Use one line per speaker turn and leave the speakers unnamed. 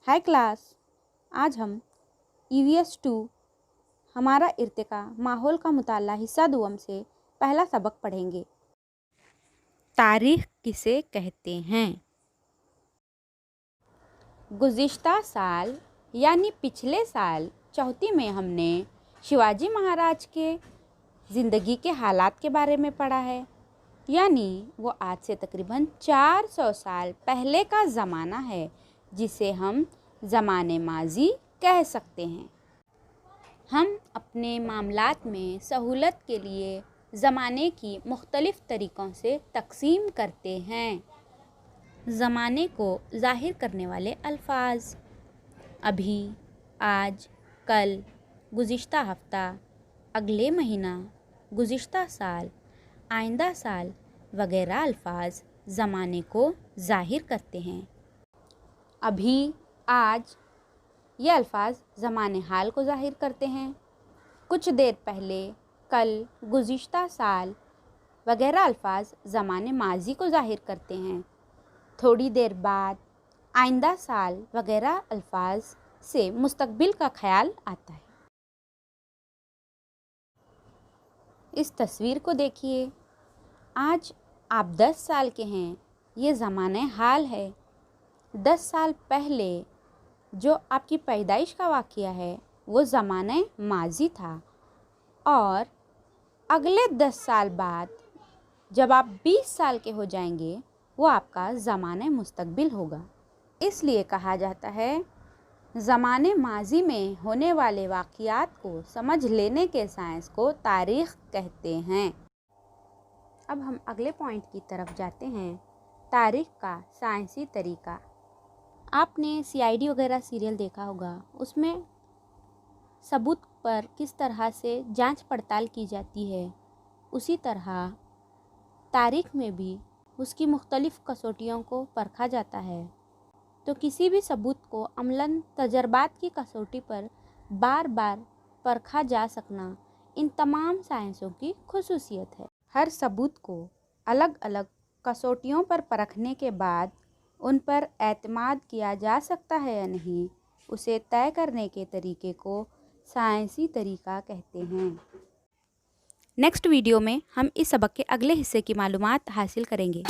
हाय class, आज हम EVS 2 हमारा इर्तिका माहौल का मुताला हिस्सा दुआम से पहला सबक पढ़ेंगे। तारीख किसे कहते हैं? गुज़िश्ता साल यानी पिछले साल चौथी में हमने शिवाजी महाराज के ज़िंदगी के हालात के बारे में पढ़ा है। यानी वो आज से तकरीबन 400 साल पहले का ज़माना है जिसे हम ज़माने माजी कह सकते हैं। हम अपने मामलात में सहूलत के लिए ज़माने की मुख्तलिफ़ तरीक़ों से तक़सीम करते हैं। ज़माने को ज़ाहिर करने वाले अल्फाज अभी, आज, कल, गुज़िश्ता हफ़्ता, अगले महीना, गुज़िश्ता साल, आइंदा साल वगैरह अल्फाज ज़माने को ज़ाहिर करते हैं। अभी, आज ये अल्फाज ज़माने हाल को ज़ाहिर करते हैं। कुछ देर पहले, कल, गुज़िश्ता साल वगैरह अल्फाज ज़माने माजी को ज़ाहिर करते हैं। थोड़ी देर बाद, आइंदा साल वगैरह अल्फाज से मुस्तकबिल का ख्याल आता है। इस तस्वीर को देखिए। आज आप 10 साल के हैं, ये ज़माने हाल है। 10 साल पहले जो आपकी पैदाइश का वाक़या है वो ज़माने माजी था, और अगले 10 साल बाद जब आप 20 साल के हो जाएंगे वो आपका ज़माने मुस्तकबिल होगा। इसलिए कहा जाता है ज़माने माजी में होने वाले वाक़यात को समझ लेने के साइंस को तारीख़ कहते हैं। अब हम अगले पॉइंट की तरफ जाते हैं, तारीख़ का साइंसी तरीक़ा। आपने CID वगैरह सीरियल देखा होगा, उसमें सबूत पर किस तरह से जांच पड़ताल की जाती है, उसी तरह तारीख़ में भी उसकी मुख्तलिफ़ कसौटियों को परखा जाता है। तो किसी भी सबूत को अमलन तजर्बात की कसौटी पर बार बार परखा जा सकना इन तमाम साइंसों की खुसूसियत है। हर सबूत को अलग अलग कसौटियों पर परखने के बाद उन पर एतमाद किया जा सकता है या नहीं, उसे तय करने के तरीके को साइंसी तरीक़ा कहते हैं। नेक्स्ट वीडियो में हम इस सबक के अगले हिस्से की मालूमात हासिल करेंगे।